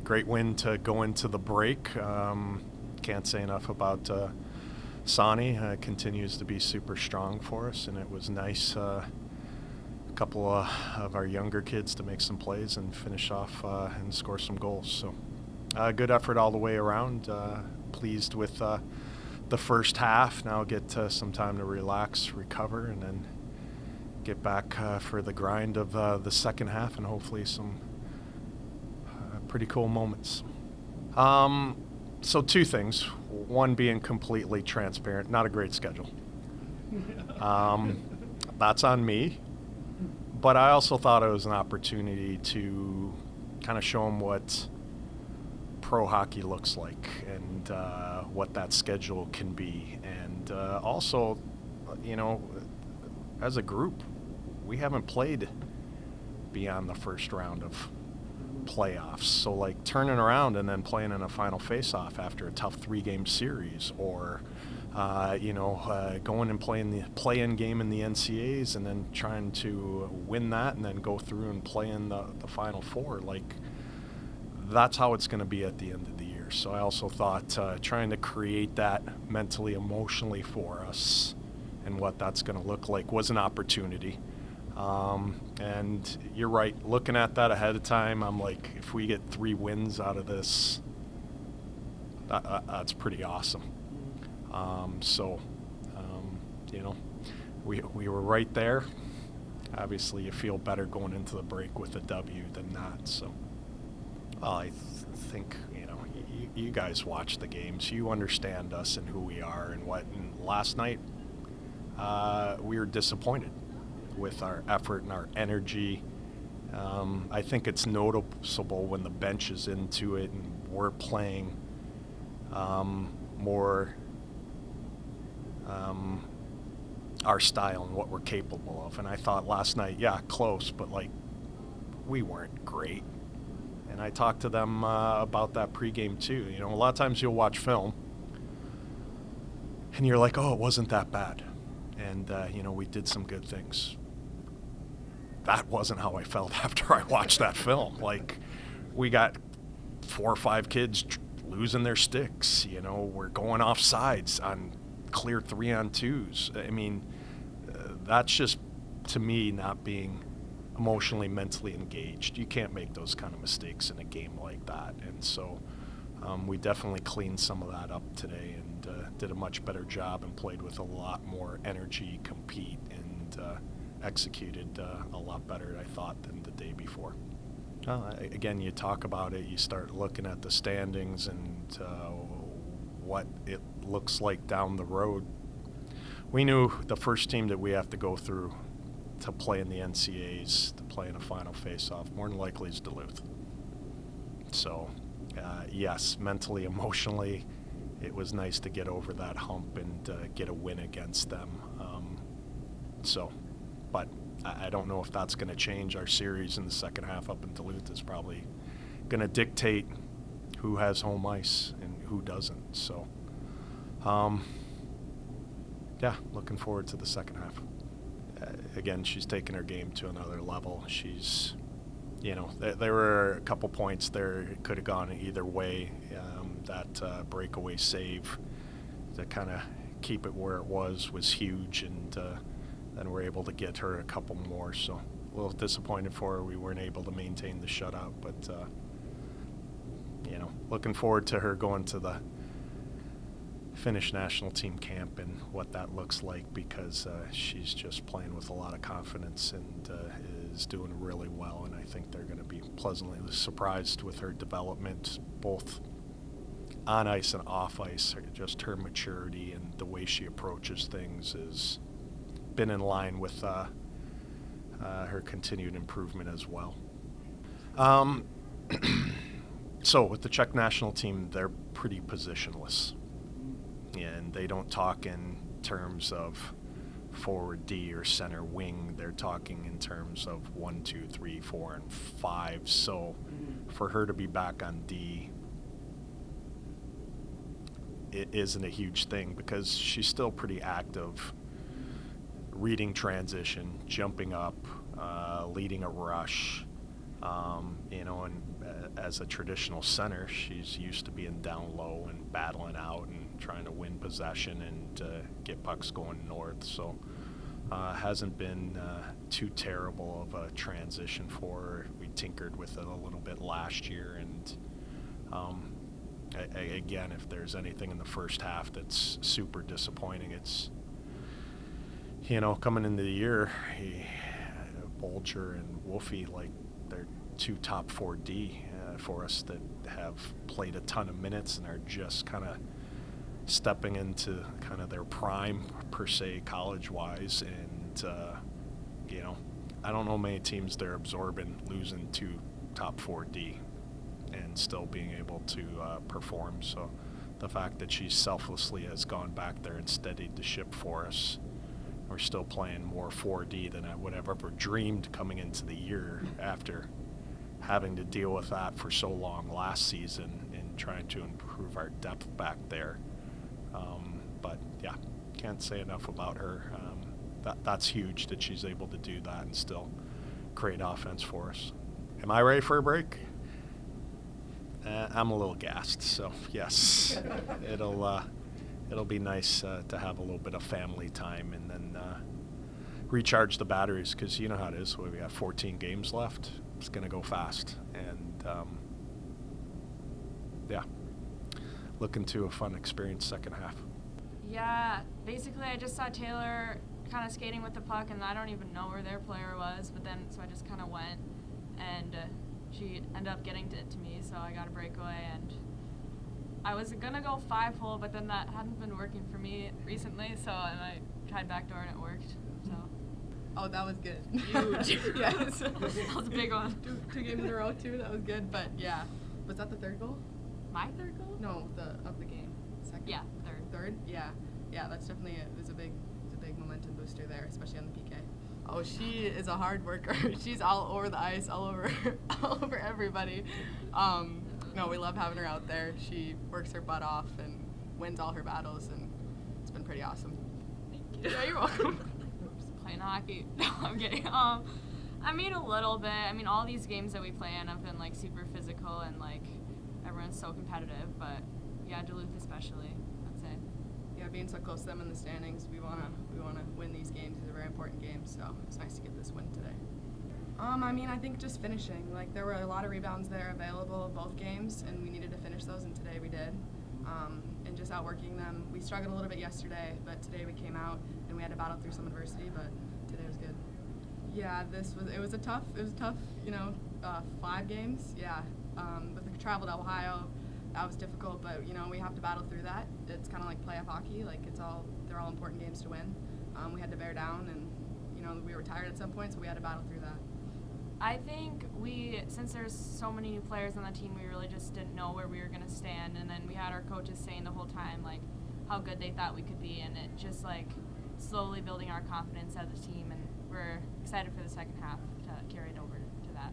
Great win to go into the break. Can't say enough about Sonny. Continues to be super strong for us, and it was nice. A couple of our younger kids to make some plays and finish off and score some goals. So good effort all the way around. Pleased with the first half. Now get some time to relax, recover, and then get back for the grind of the second half and hopefully some pretty cool moments. So two things. One being completely transparent, not a great schedule. That's on me. But I also thought it was an opportunity to kind of show them what pro hockey looks like and what that schedule can be. And also, as a group, we haven't played beyond the first round of playoffs. So, like, turning around and then playing in a final face-off after a tough 3-game series, or going and playing the play-in game in the NCAAs and then trying to win that and then go through and play in the Final Four. Like, that's how it's going to be at the end of the year. So I also thought trying to create that mentally, emotionally for us and what that's going to look like was an opportunity. And you're right, looking at that ahead of time, I'm like, if we get 3 wins out of this, that's pretty awesome. We were right there. Obviously, you feel better going into the break with a W than not. So, I think, you guys watch the games. You understand us and who we are and what. And last night, we were disappointed with our effort and our energy. I think it's noticeable when the bench is into it and we're playing more our style and what we're capable of. And I thought last night, close, but we weren't great. And I talked to them about that pregame too. A lot of times you'll watch film and you're like, oh, it wasn't that bad. And, we did some good things. That wasn't how I felt after I watched that film. We got 4 or 5 kids losing their sticks. We're going off sides on clear 3-on-2s. I mean, that's just, to me, not being emotionally, mentally engaged. You can't make those kind of mistakes in a game like that. And so we definitely cleaned some of that up today and did a much better job and played with a lot more energy, compete, and executed a lot better, I thought, than the day before. Again, you talk about it, you start looking at the standings and what it looks like down the road. We knew the first team that we have to go through to play in the NCAAs, to play in a final face-off, more than likely is Duluth. So, yes, mentally, emotionally, it was nice to get over that hump and get a win against them. But I don't know if that's going to change. Our series in the second half up in Duluth is probably going to dictate who has home ice and who doesn't. So, looking forward to the second half. Again, she's taken her game to another level. She's, there were a couple points there. It could have gone either way. That breakaway save to kind of keep it where it was huge, and then we're able to get her a couple more. So a little disappointed for her. We weren't able to maintain the shutout, but looking forward to her going to the Finnish national team camp and what that looks like, because she's just playing with a lot of confidence and is doing really well, and I think they're going to be pleasantly surprised with her development, both on ice and off ice. Just her maturity and the way she approaches things has been in line with her continued improvement as well. So with the Czech national team, they're pretty positionless. And they don't talk in terms of forward D or center wing. They're talking in terms of 1, 2, 3, 4, and 5. So for her to be back on D, it isn't a huge thing because she's still pretty active, reading transition, jumping up, leading a rush, and as a traditional center, she's used to being down low and battling out and trying to win possession and get pucks going north. So hasn't been too terrible of a transition for her. We tinkered with it a little bit last year, and again, if there's anything in the first half that's super disappointing, it's, coming into the year, Bolger and Wolfie, like, they're two top 4D for us that have played a ton of minutes and are just kind of stepping into kind of their prime, per se, college-wise. And, I don't know many teams they're absorbing losing two top 4D and still being able to perform. So the fact that she selflessly has gone back there and steadied the ship for us, we're still playing more 4D than I would have ever dreamed coming into the year after having to deal with that for so long last season and trying to improve our depth back there. But yeah, can't say enough about her. That's huge that she's able to do that and still create offense for us. Am I ready for a break? I'm a little gassed, so yes, it'll be nice to have a little bit of family time and then recharge the batteries, because you know how it is. We got 14 games left. It's going to go fast, and looking to a fun experience second half. Yeah, basically I just saw Taylor kind of skating with the puck, and I don't even know where their player was, but then so I just kind of went, and she ended up getting it to me, so I got a breakaway, and I was going to go 5-hole, but then that hadn't been working for me recently, so I tried backdoor and it worked. So. Oh, that was good. Huge. Yes. That was a big one. Two games in a row, too. That was good, but yeah. Was that the third goal? My third goal? No, of the game. Second? Yeah, third. Third? Yeah. Yeah, that's definitely it was a big momentum booster there, especially on the PK. Oh, she is a hard worker. She's all over the ice, all over everybody. No, we love having her out there. She works her butt off and wins all her battles, and it's been pretty awesome. Thank you. Yeah, you're welcome. Just playing hockey. No, I'm kidding. I mean, a little bit. I mean, all these games that we play in have been, like, super physical and, like, everyone's so competitive. But, yeah, Duluth especially, I'd say. Yeah, being so close to them in the standings, we wanna win these games. These are very important games, so it's nice to get this win today. I mean, I think just finishing. Like, there were a lot of rebounds there available both games, and we needed to finish those, and today we did. And just outworking them. We struggled a little bit yesterday, but today we came out and we had to battle through some adversity, but today was good. Yeah, it was a tough, 5 games. Yeah, with the travel to Ohio, that was difficult, but we have to battle through that. It's kind of like playoff hockey. Like they're all important games to win. We had to bear down, and we were tired at some point, so we had to battle through that. I think since there's so many new players on the team, we really just didn't know where we were going to stand. And then we had our coaches saying the whole time, like, how good they thought we could be. And it just, like, slowly building our confidence as a team. And we're excited for the second half to carry it over to that.